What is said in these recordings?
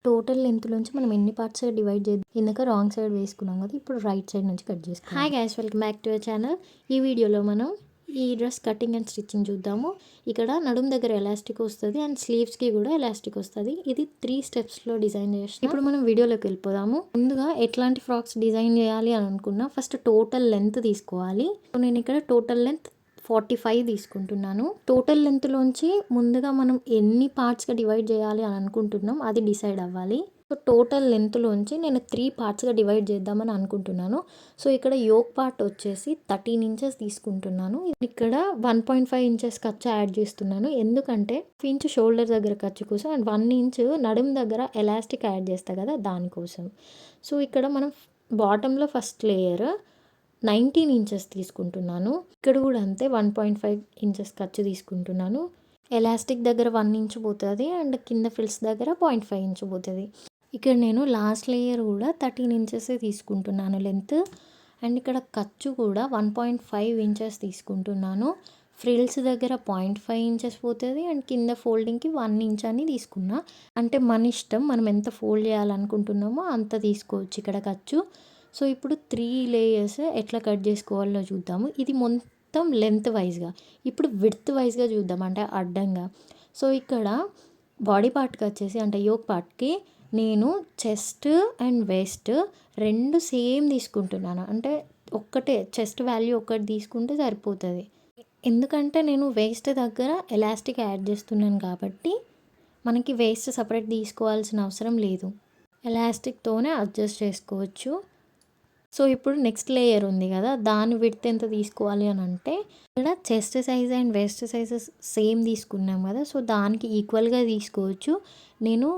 Total లెంత్‌లోంచి మనం ఎన్ని పార్ట్స్‌గా డివైడ్ చేద్దాం. ఇందాక రాంగ్ సైడ్ వేసుకున్నాం కదా! ఇప్పుడు రైట్ సైడ్ నుంచి కట్ చేసుకోవాలి. Hi guys, welcome back to our channel. ఈ వీడియోలో మనం ఈ డ్రెస్ కటింగ్ అండ్ స్టిచ్చింగ్ చూద్దాము. ఇక్కడ నడుము దగ్గర ఎలాస్టిక్ వస్తది అండ్ స్లీవ్స్‌కి కూడా ఎలాస్టిక్ వస్తది. ఇది 3 స్టెప్స్‌లో డిజైన్ చేసిన. ఇప్పుడు మనం వీడియోలోకి వెళ్ళిపోదాము. ముందుగా ఎట్లాంటి ఫ్రాక్స్ డిజైన్ చేయాలి అని అనుకున్నా ఫస్ట్ టోటల్ లెంత్ తీసుకోవాలి. నేను ఇక్కడ టోటల్ లెంత్ 45 తీసుకుంటున్నాను. టోటల్ లెంత్లోంచి ముందుగా మనం ఎన్ని పార్ట్స్గా డివైడ్ చేయాలి అని అనుకుంటున్నాం అది డిసైడ్ అవ్వాలి. సో టోటల్ లెంత్లోంచి నేను 3 పార్ట్స్గా డివైడ్ చేద్దామని అనుకుంటున్నాను. సో ఇక్కడ యోక్ పార్ట్ వచ్చేసి 13 ఇంచెస్ తీసుకుంటున్నాను. ఇక్కడ 1.5 ఇంచెస్ ఖర్చు యాడ్ చేస్తున్నాను. ఎందుకంటే 1 ఇంచ్ షోల్డర్ దగ్గర ఖర్చు కోసం అండ్ 1 ఇంచ్ నడుము దగ్గర ఎలాస్టిక్ యాడ్ చేస్తా కదా దానికోసం. సో ఇక్కడ మనం బాటంలో ఫస్ట్ లేయర్ 19 ఇంచెస్ తీసుకుంటున్నాను. ఇక్కడ కూడా అంతే 1.5 ఇంచెస్ ఖర్చు తీసుకుంటున్నాను. ఎలాస్టిక్ దగ్గర 1 ఇంచ్ పోతుంది అండ్ కింద ఫ్రిల్స్ దగ్గర 0.5 ఇంచ్ పోతుంది. ఇక్కడ నేను లాస్ట్ లేయర్ కూడా 13 ఇంచెస్ తీసుకుంటున్నాను లెంత్. అండ్ ఇక్కడ ఖర్చు కూడా 1.5 ఇంచెస్ తీసుకుంటున్నాను. ఫ్రిల్స్ దగ్గర 0.5 ఇంచెస్ పోతుంది అండ్ కింద ఫోల్డింగ్కి 1 ఇంచ్ అని తీసుకున్నా. అంటే మన ఇష్టం, మనం ఎంత ఫోల్డ్ చేయాలనుకుంటున్నామో అంత తీసుకోవచ్చు ఇక్కడ ఖర్చు. సో ఇప్పుడు 3 లేయర్స్ ఎట్లా కట్ చేసుకోవాలో చూద్దాము. ఇది మొత్తం లెంత్ వైజ్గా. ఇప్పుడు విడ్త్ వైజ్గా చూద్దాం, అంటే అడ్డంగా. సో ఇక్కడ బాడీ పార్ట్కి వచ్చేసి అంటే యోక్ పార్ట్కి నేను చెస్ట్ అండ్ వేస్ట్ రెండు సేమ్ తీసుకుంటున్నాను. అంటే ఒక్కటే చెస్ట్ వాల్యూ ఒక్కటి తీసుకుంటే సరిపోతుంది. ఎందుకంటే నేను వేస్ట్ దగ్గర ఎలాస్టిక్ యాడ్ చేస్తున్నాను కాబట్టి మనకి వేస్ట్ సపరేట్ తీసుకోవాల్సిన అవసరం లేదు. ఎలాస్టిక్తోనే అడ్జస్ట్ చేసుకోవచ్చు. సో ఇప్పుడు నెక్స్ట్ లేయర్ ఉంది కదా, దాని విడ్త్ ఎంత తీసుకోవాలి అని అంటే ఇక్కడ chest size and waste sizes same తీసుకున్నాం కదా, సో దానికి ఈక్వల్గా తీసుకోవచ్చు. నేను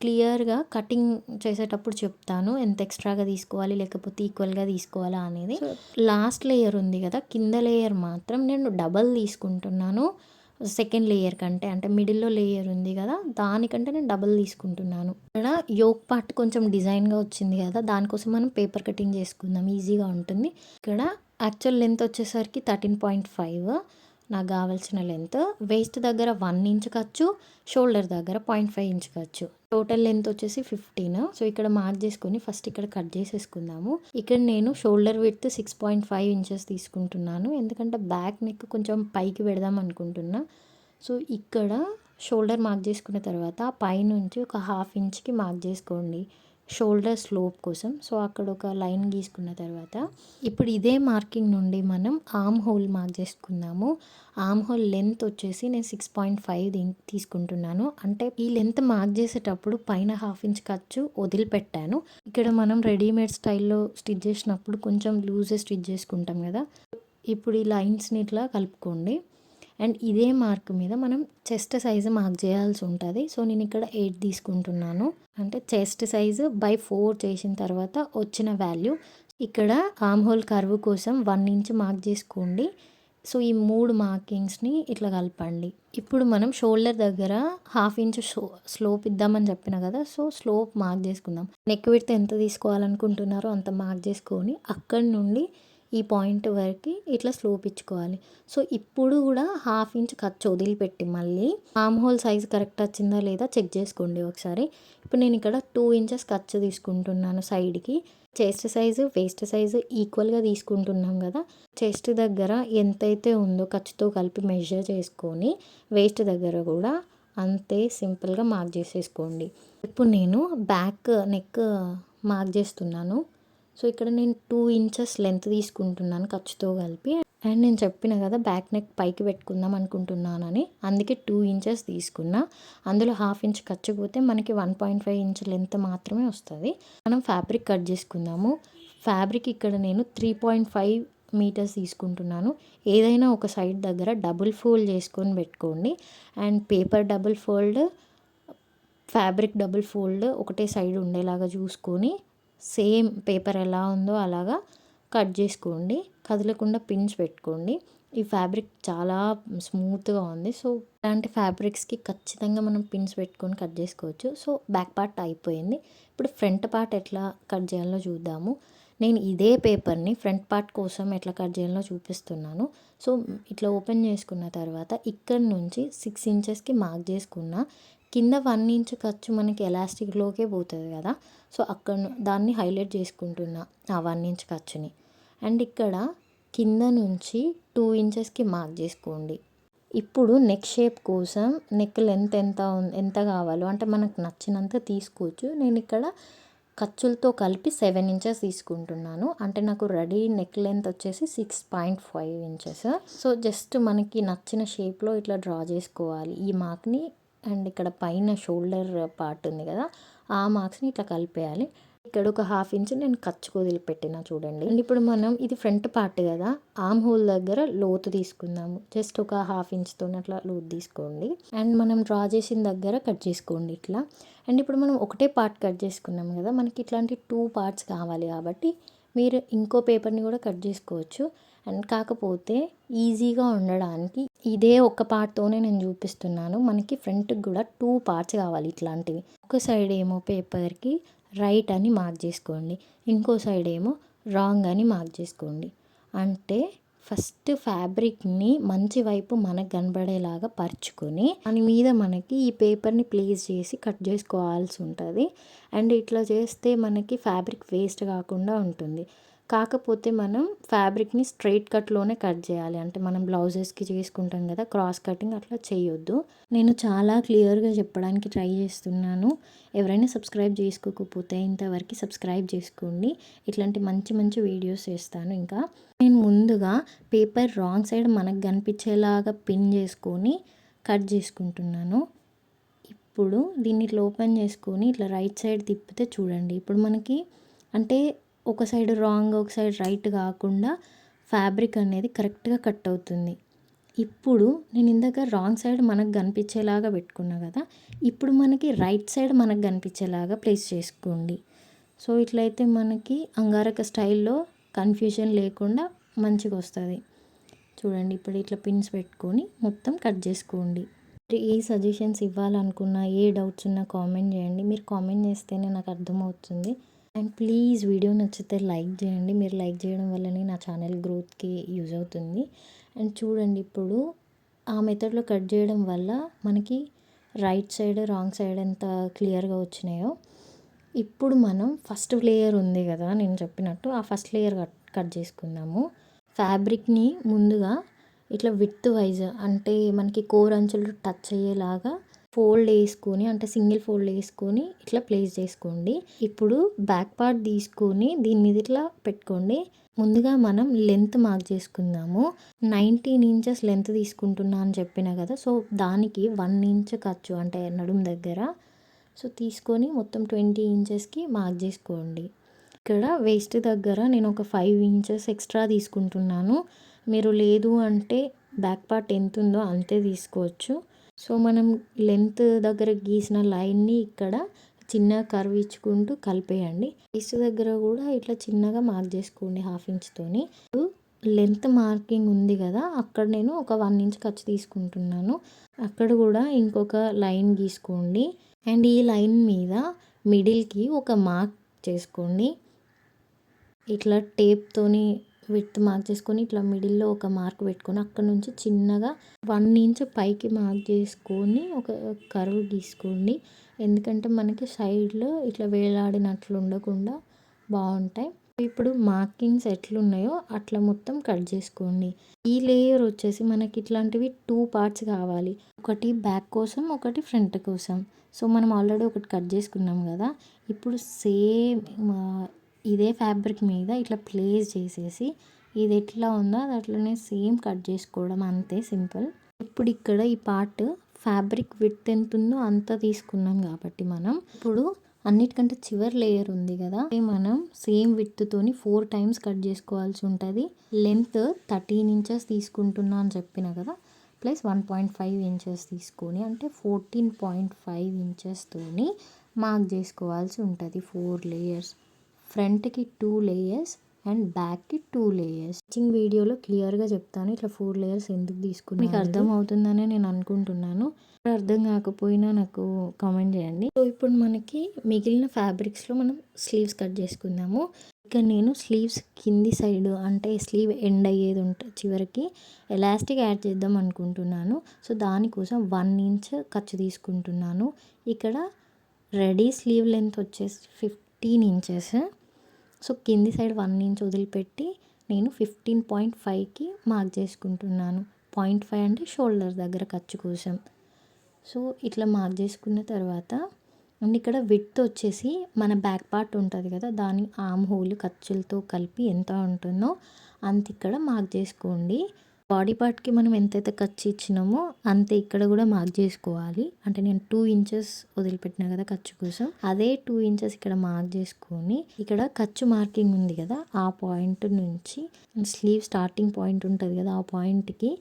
క్లియర్గా కటింగ్ చేసేటప్పుడు చెప్తాను ఎంత ఎక్స్ట్రాగా తీసుకోవాలి లేకపోతే ఈక్వల్గా తీసుకోవాలా అనేది. లాస్ట్ లేయర్ ఉంది కదా, కింద లేయర్ మాత్రం నేను డబల్ తీసుకుంటున్నాను సెకండ్ లేయర్ కంటే. అంటే మిడిల్లో లేయర్ ఉంది కదా దానికంటే నేను డబల్ తీసుకుంటున్నాను. ఇక్కడ యోక్ పార్ట్ కొంచెం డిజైన్గా వచ్చింది కదా, దానికోసం మనం పేపర్ కటింగ్ చేసుకుందాం, ఈజీగా ఉంటుంది. ఇక్కడ యాక్చువల్ లెంత్ వచ్చేసరికి 13.5 నాకు కావాల్సిన లెంత్. వేస్ట్ దగ్గర 1 ఇంచ్ ఖర్చు, షోల్డర్ దగ్గర 0.5 ఇంచ్ ఖర్చు. టోటల్ లెంత్ వచ్చేసి 15. సో ఇక్కడ మార్క్ చేసుకొని ఫస్ట్ ఇక్కడ కట్ చేసేసుకుందాము. ఇక్కడ నేను షోల్డర్ విడ్త్ 6.5 ఇంచెస్ తీసుకుంటున్నాను. ఎందుకంటే బ్యాక్ నెక్ కొంచెం పైకి పెడదాం అనుకుంటున్నా. సో ఇక్కడ షోల్డర్ మార్క్ చేసుకున్న తర్వాత పైనుంచి ఒక 1/2 ఇంచ్కి మార్క్ చేసుకోండి షోల్డర్ స్లోప్ కోసం. సో అక్కడ ఒక లైన్ గీసుకున్న తర్వాత ఇప్పుడు ఇదే మార్కింగ్ నుండి మనం ఆర్మ్ హోల్ మార్క్ చేసుకుందాము. ఆర్మ్ హోల్ లెంత్ వచ్చేసి నేను 6.5 తీసుకుంటున్నాను. అంటే ఈ లెంత్ మార్క్ చేసేటప్పుడు పైన 1/2 ఇంచ్ ఖర్చు వదిలిపెట్టాను. ఇక్కడ మనం రెడీమేడ్ స్టైల్లో స్టిచ్ చేసినప్పుడు కొంచెం లూజే స్టిచ్ చేసుకుంటాం కదా, ఇప్పుడు ఈ లైన్స్ని ఇట్లా కలుపుకోండి. అండ్ ఇదే మార్క్ మీద మనం చెస్ట్ సైజు మార్క్ చేయాల్సి ఉంటుంది. సో నేను ఇక్కడ 8 తీసుకుంటున్నాను. అంటే చెస్ట్ సైజు బై 4 చేసిన తర్వాత వచ్చిన వాల్యూ. ఇక్కడ ఆర్మ్ హోల్ కర్వ్ కోసం 1 ఇంచ్ మార్క్ చేసుకోండి. సో ఈ 3 మార్కింగ్స్ని ఇట్లా కలపండి. ఇప్పుడు మనం షోల్డర్ దగ్గర 1/2 ఇంచ్ స్లోప్ ఇద్దామని చెప్పిన కదా, సో స్లోప్ మార్క్ చేసుకుందాం. నెక్ విడ్త్ ఎంత తీసుకోవాలనుకుంటున్నారో అంత మార్క్ చేసుకొని అక్కడి నుండి ఈ పాయింట్ వరకు ఇట్లా స్లోప్ ఇచ్చుకోవాలి. సో ఇప్పుడు కూడా 1/2 ఇంచ్ ఖర్చు వదిలిపెట్టి మళ్ళీ ఆర్మ్ హోల్ సైజ్ కరెక్ట్ వచ్చిందా లేదా చెక్ చేసుకోండి ఒకసారి. ఇప్పుడు నేను ఇక్కడ 2 ఇంచెస్ ఖర్చు తీసుకుంటున్నాను సైడ్కి. చెస్ట్ సైజు వేస్ట్ సైజు ఈక్వల్గా తీసుకుంటున్నాం కదా, చెస్ట్ దగ్గర ఎంతైతే ఉందో ఖర్చుతో కలిపి మెజర్ చేసుకొని వేస్ట్ దగ్గర కూడా అంతే సింపుల్గా మార్క్ చేసేసుకోండి. ఇప్పుడు నేను బ్యాక్ నెక్ మార్క్ చేస్తున్నాను. సో ఇక్కడ నేను 2 ఇంచెస్ లెంత్ తీసుకుంటున్నాను ఖర్చుతో కలిపి. అండ్ నేను చెప్పిన కదా బ్యాక్ నెక్ పైకి పెట్టుకుందాం అనుకుంటున్నానని, అందుకే 2 ఇంచెస్ తీసుకున్నా. అందులో 1/2 ఇంచ్ ఖర్చు పోతే మనకి 1.5 ఇంచ్ లెంత్ మాత్రమే వస్తుంది. మనం ఫ్యాబ్రిక్ కట్ చేసుకుందాము. ఫ్యాబ్రిక్ ఇక్కడ నేను 3.5 మీటర్స్ తీసుకుంటున్నాను. ఏదైనా ఒక సైడ్ దగ్గర డబుల్ ఫోల్డ్ చేసుకొని పెట్టుకోండి. And paper double fold, fabric double fold ఒకటే సైడ్ ఉండేలాగా చూసుకొని సేమ్ పేపర్ ఎలా ఉందో అలాగా కట్ చేసుకోండి. కదలకుండా పిన్స్ పెట్టుకోండి. ఈ ఫ్యాబ్రిక్ చాలా స్మూత్గా ఉంది. సో ఇలాంటి ఫ్యాబ్రిక్స్కి ఖచ్చితంగా మనం పిన్స్ పెట్టుకొని కట్ చేసుకోవచ్చు. సో బ్యాక్ పార్ట్ అయిపోయింది. ఇప్పుడు ఫ్రంట్ పార్ట్ ఎట్లా కట్ చేయాలో చూద్దాము. నేను ఇదే పేపర్ని ఫ్రంట్ పార్ట్ కోసం ఎట్లా కట్ చేయాలో చూపిస్తున్నాను. సో ఇట్లా ఓపెన్ చేసుకున్న తర్వాత ఇక్కడ నుంచి 6 ఇంచెస్కి మార్క్ చేసుకున్న కింద 1 ఇంచ్ ఖర్చు మనకి ఎలాస్టిక్‌లోకే పోతది కదా! సో, దాన్ని హైలైట్ చేసుకుంటున్నా ఆ 1 ఇంచ్ ఖర్చుని. అండ్ ఇక్కడ కింద నుంచి 2 ఇంచెస్‌కి మార్క్ చేసుకోండి. ఇప్పుడు నెక్ షేప్ కోసం నెక్ లెంత్ ఎంత కావాలో అంటే మనకు నచ్చినంత తీసుకోవచ్చు. నేను ఇక్కడ ఖర్చులతో కలిపి 7 ఇంచెస్ తీసుకుంటున్నాను. అంటే నాకు రెడీ నెక్ లెంత్ వచ్చేసి 6.5 ఇంచెస్. సో, జస్ట్ మనకి నచ్చిన షేప్‌లో ఇట్లా డ్రా చేసుకోవాలి. ఈ మార్క్‌ని అండ్ ఇక్కడ పైన షోల్డర్ పార్ట్ ఉంది కదా! ఆ మార్క్స్‌ని ఇట్లా కలిపేయాలి. ఇక్కడ ఒక 1/2 ఇంచ్ నేను ఖర్చుకు వదిలిపెట్టిన చూడండి. అండ్ ఇప్పుడు మనం ఇది ఫ్రంట్ పార్ట్ కదా! ఆర్మ్ హోల్ దగ్గర లోతు తీసుకుందాము. జస్ట్ ఒక 1/2 ఇంచ్‌తోని అట్లా లోతు తీసుకోండి. అండ్ మనం డ్రా చేసిన దగ్గర కట్ చేసుకోండి ఇట్లా. అండ్ ఇప్పుడు మనం ఒకటే పార్ట్ కట్ చేసుకున్నాం కదా! మనకి ఇట్లాంటి 2 పార్ట్స్ కావాలి కాబట్టి మీరు ఇంకో పేపర్‌ని కూడా కట్ చేసుకోవచ్చు. అండ్ కాకపోతే ఈజీగా ఉండడానికి ఇదే ఒక పార్ట్‌తోనే నేను చూపిస్తున్నాను. మనకి ఫ్రంట్‌కి కూడా 2 పార్ట్స్ కావాలి ఇట్లాంటివి. ఒక సైడ్ ఏమో పేపర్‌కి రైట్ అని మార్క్ చేసుకోండి. ఇంకో సైడ్ ఏమో రాంగ్ అని మార్క్ చేసుకోండి. అంటే ఫస్ట్ ఫ్యాబ్రిక్‌ని మంచి వైపు మనకు కనబడేలాగా పరుచుకొని దాని మీద మనకి ఈ పేపర్‌ని ప్లేస్ చేసి కట్ చేసుకోవాల్సి ఉంటుంది. అండ్ ఇట్లా చేస్తే మనకి ఫ్యాబ్రిక్ వేస్ట్ కాకుండా ఉంటుంది. కాకపోతే మనం ఫ్యాబ్రిక్‌ని స్ట్రెయిట్ కట్‌లోనే కట్ చేయాలి. అంటే మనం బ్లౌజెస్‌కి చేసుకుంటాం కదా! క్రాస్ కటింగ్ అట్లా చేయొద్దు. నేను చాలా క్లియర్‌గా చెప్పడానికి ట్రై చేస్తున్నాను. ఎవరైనా సబ్స్క్రైబ్ చేసుకోకపోతే ఇంతవరకు సబ్స్క్రైబ్ చేసుకోండి. ఇట్లాంటి మంచి మంచి వీడియోస్ చేస్తాను ఇంకా. నేను ముందుగా పేపర్ రాంగ్ సైడ్ మనకు కనిపించేలాగా పిన్ చేసుకొని కట్ చేసుకుంటున్నాను. ఇప్పుడు దీన్ని ఇట్లా ఓపెన్ చేసుకొని ఇట్లా రైట్ సైడ్ తిప్పితే చూడండి. ఇప్పుడు మనకి అంటే ఒక సైడ్ రాంగ్ ఒక సైడ్ రైట్ కాకుండా ఫ్యాబ్రిక్ అనేది కరెక్ట్గా కట్ అవుతుంది. ఇప్పుడు నేను ఇందాక రాంగ్ సైడ్ మనకు కనిపించేలాగా పెట్టుకున్నా కదా! ఇప్పుడు మనకి రైట్ సైడ్ మనకు కనిపించేలాగా ప్లేస్ చేసుకోండి. సో, ఇట్లయితే మనకి అంగారక స్టైల్లో కన్ఫ్యూజన్ లేకుండా మంచిగా వస్తుంది. చూడండి ఇప్పుడు ఇట్లా పిన్స్ పెట్టుకొని మొత్తం కట్ చేసుకోండి. ఏ సజెషన్స్ ఇవ్వాలనుకున్నా ఏ డౌట్స్ ఉన్నా కామెంట్ చేయండి. మీరు కామెంట్ చేస్తేనే నాకు అర్థమవుతుంది. అండ్ ప్లీజ్ వీడియో నచ్చితే లైక్ చేయండి. మీరు లైక్ చేయడం వల్లనే నా ఛానల్ గ్రోత్కి యూజ్ అవుతుంది. అండ్ చూడండి ఇప్పుడు ఆ మెథడ్లో కట్ చేయడం వల్ల మనకి రైట్ సైడ్ రాంగ్ సైడ్ ఎంత క్లియర్గా వచ్చినాయో. ఇప్పుడు మనం ఫస్ట్ లేయర్ ఉంది కదా నేను చెప్పినట్టు ఆ ఫస్ట్ లేయర్ కట్ చేసుకుందాము. ఫ్యాబ్రిక్ని ముందుగా ఇట్లా విడ్త్ వైజ్ అంటే మనకి కోర్ అంచులు టచ్ అయ్యేలాగా ఫోల్డ్ వేసుకొని అంటే సింగిల్ ఫోల్డ్ వేసుకొని ఇట్లా ప్లేస్ చేసుకోండి. ఇప్పుడు బ్యాక్ పార్ట్ తీసుకొని దీని మీద ఇట్లా పెట్టుకోండి. ముందుగా మనం లెంత్ మార్క్ చేసుకుందాము. 19 ఇంచెస్ లెంత్ తీసుకుంటున్నా అని చెప్పిన కదా! సో, దానికి 1 ఇంచ్ ఖర్చు అంటే నడుము దగ్గర. సో, తీసుకొని మొత్తం 20 ఇంచెస్కి మార్క్ చేసుకోండి. ఇక్కడ వేస్ట్ దగ్గర నేను ఒక 5 ఇంచెస్ ఎక్స్ట్రా తీసుకుంటున్నాను. మీరు లేదు అంటే బ్యాక్ పార్ట్ ఎంత ఉందో అంతే తీసుకోవచ్చు. సో, మనం లెంత్ దగ్గర గీసిన లైన్ని ఇక్కడ చిన్న కర్వ్ ఇచ్చుకుంటూ కలిపేయండి. వేస్ట్ దగ్గర కూడా ఇట్లా చిన్నగా మార్క్ చేసుకోండి 1/2 ఇంచ్‌తోని. లెంత్ మార్కింగ్ ఉంది కదా! అక్కడ నేను ఒక 1 ఇంచ్ ఖర్చు తీసుకుంటున్నాను. అక్కడ కూడా ఇంకొక లైన్ గీసుకోండి. అండ్ ఈ లైన్ మీద మిడిల్‌కి ఒక మార్క్ చేసుకోండి. ఇట్లా టేప్‌తోని విడ్త్ మార్క్ చేసుకొని ఇట్లా మిడిల్లో ఒక మార్క్ పెట్టుకొని అక్కడ నుంచి చిన్నగా 1 ఇంచ్ పైకి మార్క్ చేసుకొని ఒక కర్వ్ గీసుకోండి. ఎందుకంటే మనకి సైడ్లో ఇట్లా వేలాడినట్లు ఉండకుండా బాగుంటాయి. ఇప్పుడు మార్కింగ్స్ ఎట్లున్నాయో అట్లా మొత్తం కట్ చేసుకోండి. ఈ లేయర్ వచ్చేసి మనకి ఇట్లాంటివి 2 పార్ట్స్ కావాలి. ఒకటి బ్యాక్ కోసం ఒకటి ఫ్రంట్ కోసం. సో, మనం ఆల్రెడీ ఒకటి కట్ చేసుకున్నాం కదా! ఇప్పుడు సేమ్ ఇదే ఫ్యాబ్రిక్ మీద ఇట్లా ప్లేస్ చేసేసి ఇది ఎట్లా ఉందో అది అట్లనే సేమ్ కట్ చేసుకోవడం అంతే సింపుల్. ఇప్పుడు ఇక్కడ ఈ పార్ట్ ఫ్యాబ్రిక్ విడ్త్ ఎంత ఉందో అంత తీసుకున్నాం కాబట్టి మనం ఇప్పుడు అన్నిటికంటే చివరి లేయర్ ఉంది కదా మనం సేమ్ విడ్త్తోని 4 టైమ్స్ కట్ చేసుకోవాల్సి ఉంటుంది. లెంత్ 13 ఇంచెస్ తీసుకుంటున్నా అని చెప్పిన కదా ప్లస్ 1.5 ఇంచెస్ తీసుకొని అంటే 14.5 ఇంచెస్తోని మార్క్ చేసుకోవాల్సి ఉంటుంది. 4 లేయర్స్, ఫ్రంట్కి 2 లేయర్స్ అండ్ బ్యాక్కి 2 లేయర్స్. స్టిచ్చింగ్ వీడియోలో క్లియర్గా చెప్తాను ఇట్లా 4 లేయర్స్ ఎందుకు తీసుకున్నాను. మీకు అర్థం అవుతుందని నేను అనుకుంటున్నాను. అర్థం కాకపోయినా నాకు కామెంట్ చేయండి. సో, ఇప్పుడు మనకి మిగిలిన ఫ్యాబ్రిక్స్లో మనం స్లీవ్స్ కట్ చేసుకుందాము. ఇక నేను స్లీవ్స్ కింది సైడ్ అంటే స్లీవ్ ఎండ్ అయ్యేది ఉంటుంది చివరికి ఎలాస్టిక్ యాడ్ చేద్దాం అనుకుంటున్నాను. సో దానికోసం 1 ఇంచ్ ఖర్చు తీసుకుంటున్నాను. ఇక్కడ రెడీ స్లీవ్ లెంత్ వచ్చేసి 15 ఇంచెస్. సో కింది సైడ్ 1 ఇంచ్ వదిలిపెట్టి నేను 15.5కి మార్క్ చేసుకుంటున్నాను. 0.5 అంటే షోల్డర్ దగ్గర ఖర్చు కోసం. సో ఇట్లా మార్క్ చేసుకున్న తర్వాత అండ్ ఇక్కడ విడ్త్ వచ్చేసి మన బ్యాక్ పార్ట్ ఉంటుంది కదా, దాని ఆర్మ్ హోల్ ఖర్చులతో కలిపి ఎంత ఉంటుందో అంత ఇక్కడ మార్క్ చేసుకోండి. బాడీ పార్ట్కి మనం ఎంతైతే ఖర్చు ఇచ్చినామో అంతే ఇక్కడ కూడా మార్క్ చేసుకోవాలి. అంటే నేను 2 ఇంచెస్ వదిలిపెట్టినా కదా ఖర్చు కోసం, అదే 2 ఇంచెస్ ఇక్కడ మార్క్ చేసుకొని ఇక్కడ ఖర్చు మార్కింగ్ ఉంది కదా ఆ పాయింట్ నుంచి స్లీవ్ స్టార్టింగ్ పాయింట్ ఉంటుంది కదా ఆ పాయింట్కి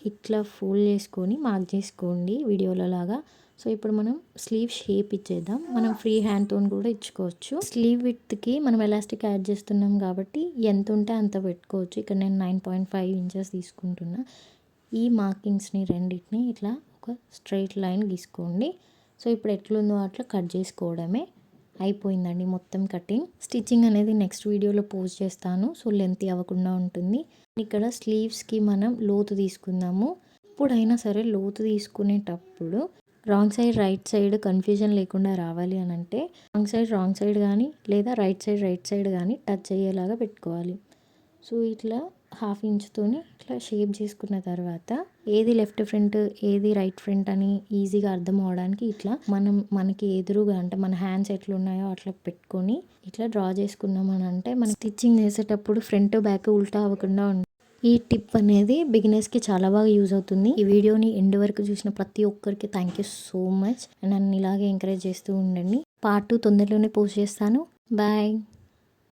ఇట్లా ఫోల్డ్ చేసుకొని మార్క్ చేసుకోండి వీడియోలో లాగా. సో ఇప్పుడు మనం స్లీవ్ షేప్ ఇచ్చేద్దాం. మనం ఫ్రీ హ్యాండ్తో కూడా ఇచ్చుకోవచ్చు. స్లీవ్ విడ్త్కి మనం ఎలాస్టిక్ యాడ్ చేస్తున్నాం కాబట్టి ఎంత ఉంటే అంత పెట్టుకోవచ్చు. ఇక్కడ నేను 9.5 ఇంచెస్ తీసుకుంటున్నా. ఈ మార్కింగ్స్ని రెండింటిని ఇట్లా ఒక స్ట్రైట్ లైన్ గీసుకోండి. సో ఇప్పుడు ఎట్లుందో అట్లా కట్ చేసుకోవడమే. అయిపోయిందండి మొత్తం కటింగ్. స్టిచ్చింగ్ అనేది నెక్స్ట్ వీడియోలో పోస్ట్ చేస్తాను. సో లెంత్ అవ్వకుండా ఉంటుంది. ఇక్కడ స్లీవ్స్కి మనం లోతు తీసుకుందాము. ఎప్పుడైనా సరే లోతు తీసుకునేటప్పుడు wrong side right side confusion లేకుండా రావాలి అని అంటే రాంగ్ సైడ్ కానీ లేదా రైట్ సైడ్ కానీ టచ్ అయ్యేలాగా పెట్టుకోవాలి. సో ఇట్లా 1/2 ఇంచ్తోని ఇట్లా షేప్ చేసుకున్న తర్వాత ఏది లెఫ్ట్ ఫ్రంట్ ఏది రైట్ ఫ్రంట్ అని ఈజీగా అర్థం అవడానికి ఇట్లా మనకి ఎదురుగా అంటే మన హ్యాండ్స్ ఎట్లా ఉన్నాయో అట్లా పెట్టుకొని ఇట్లా డ్రా చేసుకున్నామని అంటే మన స్టిచ్చింగ్ చేసేటప్పుడు ఫ్రంట్ బ్యాక్ ఉల్టా అవ్వకుండా ఉంటుంది. ఈ టిప్ అనేది బిగినర్స్కి చాలా బాగా యూజ్ అవుతుంది. ఈ వీడియోని ఎండ్ వరకు చూసిన ప్రతి ఒక్కరికి థ్యాంక్ యూ సో మచ్. నన్ను ఇలాగే ఎంకరేజ్ చేస్తూ ఉండండి. పార్ట్ 2 తొందరలోనే పోస్ట్ చేస్తాను. బాయ్.